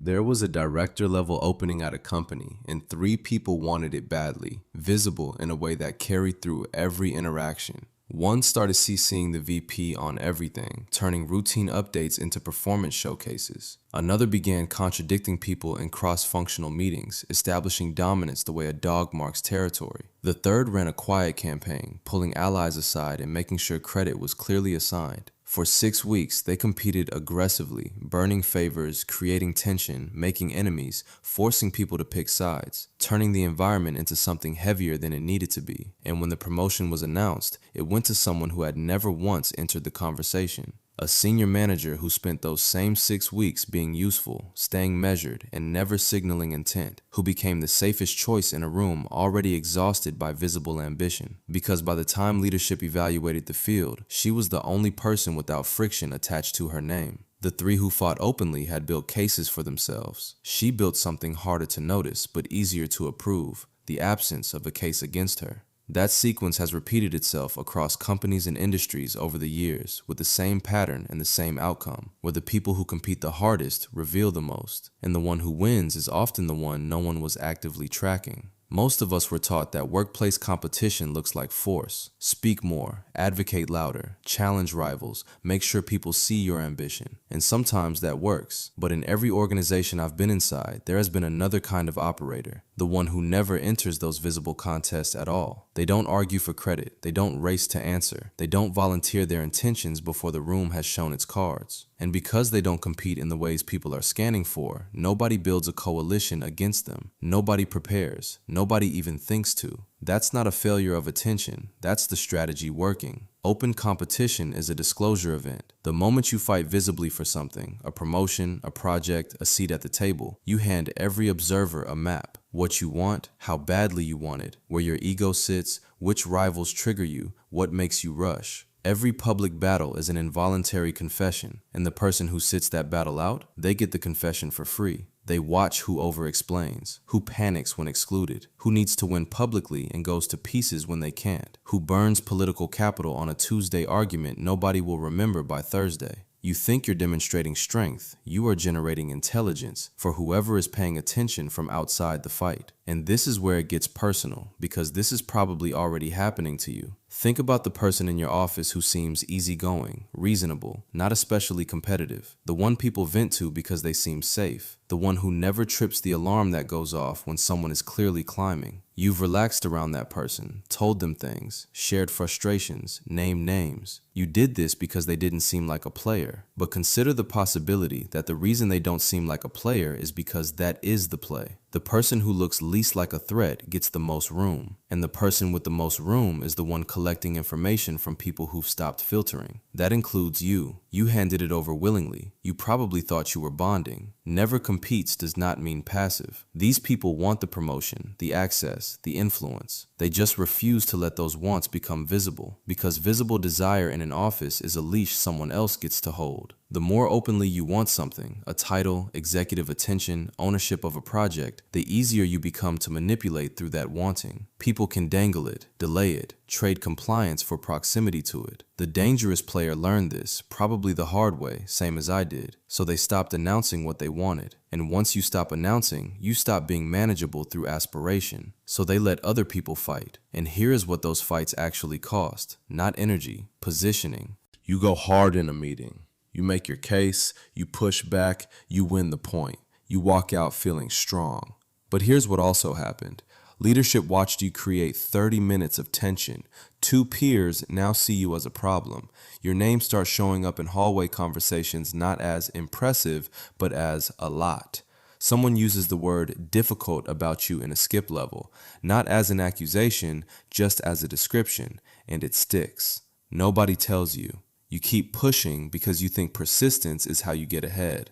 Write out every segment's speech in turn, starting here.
There was a director level opening at a company, and three people wanted it badly, visible in a way that carried through every interaction. One started CCing the VP on everything, turning routine updates into performance showcases. Another began contradicting people in cross-functional meetings, establishing dominance the way a dog marks territory. The third ran a quiet campaign, pulling allies aside and making sure credit was clearly assigned. For 6 weeks, they competed aggressively, burning favors, creating tension, making enemies, forcing people to pick sides, turning the environment into something heavier than it needed to be. And when the promotion was announced, it went to someone who had never once entered the conversation. A senior manager who spent those same 6 weeks being useful, staying measured, and never signaling intent, who became the safest choice in a room already exhausted by visible ambition. Because by the time leadership evaluated the field, she was the only person without friction attached to her name. The three who fought openly had built cases for themselves. She built something harder to notice but easier to approve: the absence of a case against her. That sequence has repeated itself across companies and industries over the years, with the same pattern and the same outcome, where the people who compete the hardest reveal the most, and the one who wins is often the one no one was actively tracking. Most of us were taught that workplace competition looks like force. Speak more, advocate louder, challenge rivals, make sure people see your ambition. And sometimes that works. But in every organization I've been inside, there has been another kind of operator, the one who never enters those visible contests at all. They don't argue for credit. They don't race to answer. They don't volunteer their intentions before the room has shown its cards. And because they don't compete in the ways people are scanning for, nobody builds a coalition against them. Nobody prepares. Nobody even thinks to. That's not a failure of attention. That's the strategy working. Open competition is a disclosure event. The moment you fight visibly for something, a promotion, a project, a seat at the table, you hand every observer a map. What you want, how badly you want it, where your ego sits, which rivals trigger you, what makes you rush. Every public battle is an involuntary confession, and the person who sits that battle out, they get the confession for free. They watch who over-explains, who panics when excluded, who needs to win publicly and goes to pieces when they can't, who burns political capital on a Tuesday argument nobody will remember by Thursday. You think you're demonstrating strength, you are generating intelligence for whoever is paying attention from outside the fight. And this is where it gets personal, because this is probably already happening to you. Think about the person in your office who seems easygoing, reasonable, not especially competitive, the one people vent to because they seem safe, the one who never trips the alarm that goes off when someone is clearly climbing. You've relaxed around that person, told them things, shared frustrations, named names. You did this because they didn't seem like a player. But consider the possibility that the reason they don't seem like a player is because that is the play. The person who looks least like a threat gets the most room, and the person with the most room is the one collecting information from people who've stopped filtering. That includes you. You handed it over willingly. You probably thought you were bonding. Never competes does not mean passive. These people want the promotion, the access, the influence. They just refuse to let those wants become visible, because visible desire in an office is a leash someone else gets to hold. The more openly you want something, a title, executive attention, ownership of a project, the easier you become to manipulate through that wanting. People can dangle it, delay it, trade compliance for proximity to it. The dangerous player learned this, probably the hard way, same as I did. So they stopped announcing what they wanted. And once you stop announcing, you stop being manageable through aspiration. So they let other people fight. And here is what those fights actually cost. Not energy, positioning. You go hard in a meeting. You make your case, you push back, you win the point. You walk out feeling strong. But here's what also happened. Leadership watched you create 30 minutes of tension. Two peers now see you as a problem. Your name starts showing up in hallway conversations not as impressive, but as a lot. Someone uses the word difficult about you in a skip level, not as an accusation, just as a description, and it sticks. Nobody tells you. You keep pushing because you think persistence is how you get ahead.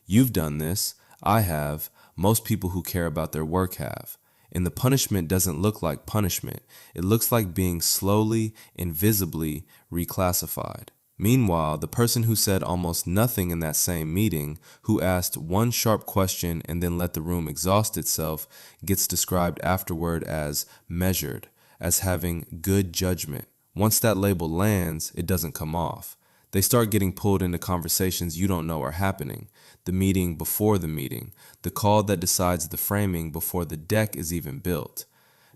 You've done this. I have. Most people who care about their work have. And the punishment doesn't look like punishment. It looks like being slowly, invisibly reclassified. Meanwhile, the person who said almost nothing in that same meeting, who asked one sharp question and then let the room exhaust itself, gets described afterward as measured, as having good judgment. Once that label lands, it doesn't come off. They start getting pulled into conversations you don't know are happening. the meeting before the meeting, the call that decides the framing before the deck is even built.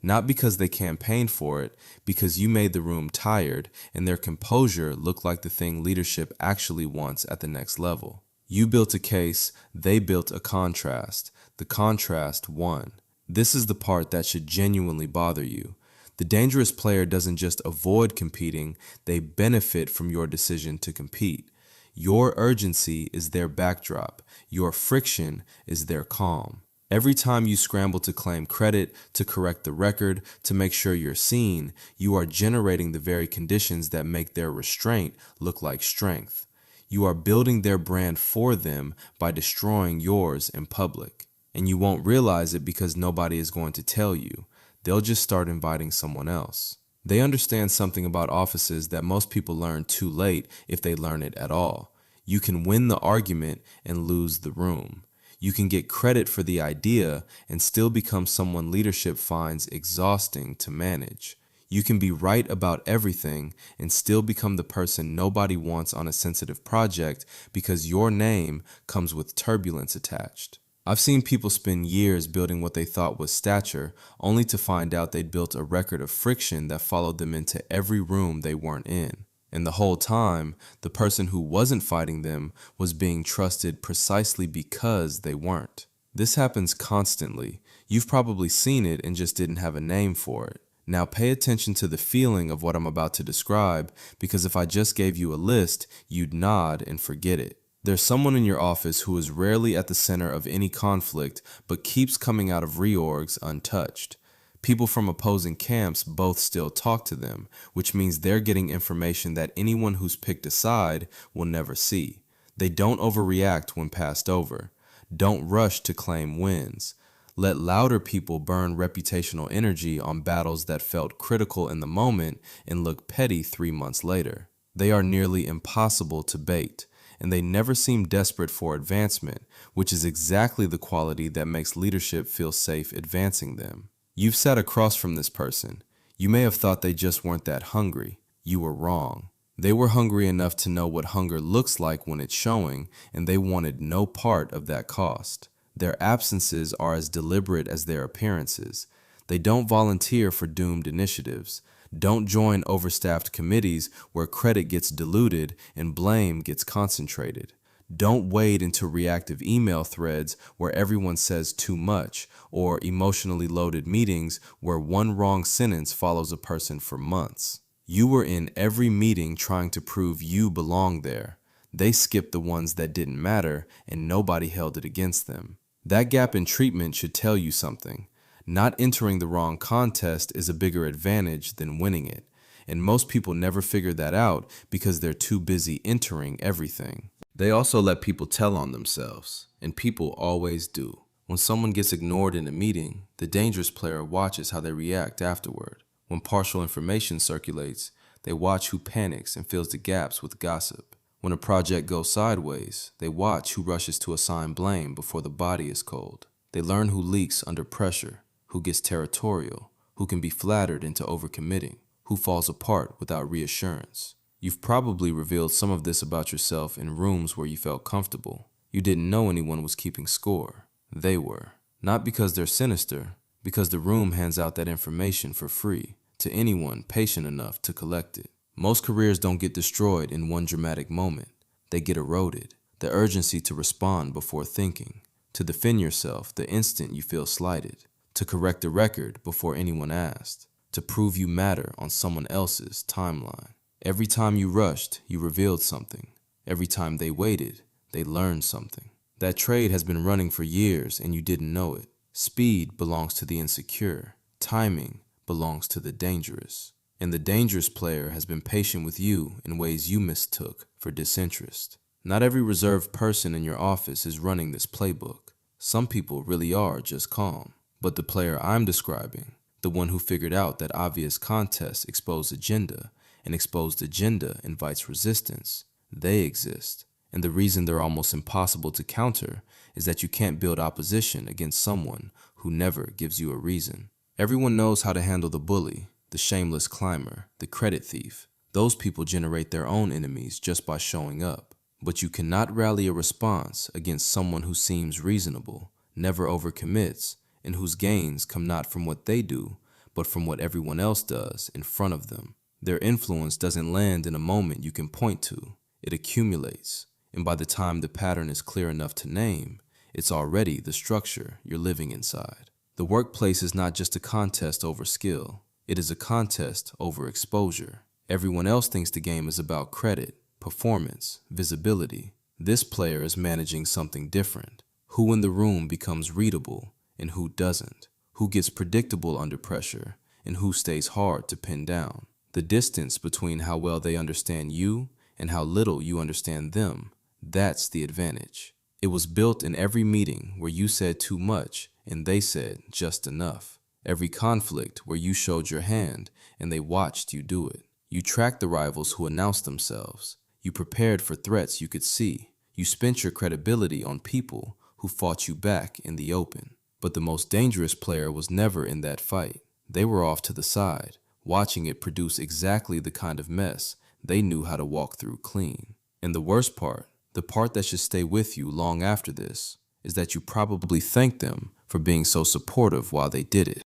Not because they campaigned for it, because you made the room tired and their composure looked like the thing leadership actually wants at the next level. You built a case, they built a contrast. The contrast won. This is the part that should genuinely bother you. The dangerous player doesn't just avoid competing, they benefit from your decision to compete. Your urgency is their backdrop. Your friction is their calm. Every time you scramble to claim credit, to correct the record, to make sure you're seen, you are generating the very conditions that make their restraint look like strength. You are building their brand for them by destroying yours in public. And you won't realize it because nobody is going to tell you. They'll just start inviting someone else. They understand something about offices that most people learn too late if they learn it at all. You can win the argument and lose the room. You can get credit for the idea and still become someone leadership finds exhausting to manage. You can be right about everything and still become the person nobody wants on a sensitive project because your name comes with turbulence attached. I've seen people spend years building what they thought was stature, only to find out they'd built a record of friction that followed them into every room they weren't in. And the whole time, the person who wasn't fighting them was being trusted precisely because they weren't. This happens constantly. You've probably seen it and just didn't have a name for it. Now pay attention to the feeling of what I'm about to describe, because if I just gave you a list, you'd nod and forget it. There's someone in your office who is rarely at the center of any conflict, but keeps coming out of reorgs untouched. People from opposing camps both still talk to them, which means they're getting information that anyone who's picked a side will never see. They don't overreact when passed over. Don't rush to claim wins. Let louder people burn reputational energy on battles that felt critical in the moment and look petty 3 months later. They are nearly impossible to bait, and they never seem desperate for advancement, which is exactly the quality that makes leadership feel safe advancing them. You've sat across from this person. You may have thought they just weren't that hungry. You were wrong. They were hungry enough to know what hunger looks like when it's showing, and they wanted no part of that cost. Their absences are as deliberate as their appearances. They don't volunteer for doomed initiatives. Don't join overstaffed committees where credit gets diluted and blame gets concentrated. Don't wade into reactive email threads where everyone says too much, or emotionally loaded meetings where one wrong sentence follows a person for months. You were in every meeting trying to prove you belong there. They skipped the ones that didn't matter, and nobody held it against them. That gap in treatment should tell you something. Not entering the wrong contest is a bigger advantage than winning it, and most people never figure that out because they're too busy entering everything. They also let people tell on themselves, and people always do. When someone gets ignored in a meeting, the dangerous player watches how they react afterward. When partial information circulates, they watch who panics and fills the gaps with gossip. When a project goes sideways, they watch who rushes to assign blame before the body is cold. They learn who leaks under pressure, who gets territorial, who can be flattered into overcommitting, who falls apart without reassurance. You've probably revealed some of this about yourself in rooms where you felt comfortable. You didn't know anyone was keeping score. They were. Not because they're sinister, because the room hands out that information for free to anyone patient enough to collect it. Most careers don't get destroyed in one dramatic moment. They get eroded. The urgency to respond before thinking, to defend yourself the instant you feel slighted, to correct the record before anyone asked, to prove you matter on someone else's timeline. Every time you rushed, you revealed something. Every time they waited, they learned something. That trade has been running for years and you didn't know it. Speed belongs to the insecure. Timing belongs to the dangerous. And the dangerous player has been patient with you in ways you mistook for disinterest. Not every reserved person in your office is running this playbook. Some people really are just calm. But the player I'm describing, the one who figured out that obvious contests expose agenda, and exposed agenda invites resistance, they exist. And the reason they're almost impossible to counter is that you can't build opposition against someone who never gives you a reason. Everyone knows how to handle the bully, the shameless climber, the credit thief. Those people generate their own enemies just by showing up. But you cannot rally a response against someone who seems reasonable, never overcommits, and whose gains come not from what they do, but from what everyone else does in front of them. Their influence doesn't land in a moment you can point to. It accumulates, and by the time the pattern is clear enough to name, it's already the structure you're living inside. The workplace is not just a contest over skill. It is a contest over exposure. Everyone else thinks the game is about credit, performance, visibility. This player is managing something different. Who in the room becomes readable and who doesn't? Who gets predictable under pressure and who stays hard to pin down? The distance between how well they understand you and how little you understand them, that's the advantage. It was built in every meeting where you said too much and they said just enough. Every conflict where you showed your hand and they watched you do it. You tracked the rivals who announced themselves. You prepared for threats you could see. You spent your credibility on people who fought you back in the open. But the most dangerous player was never in that fight. They were off to the side, watching it produce exactly the kind of mess they knew how to walk through clean. And the worst part, the part that should stay with you long after this, is that you probably thanked them for being so supportive while they did it.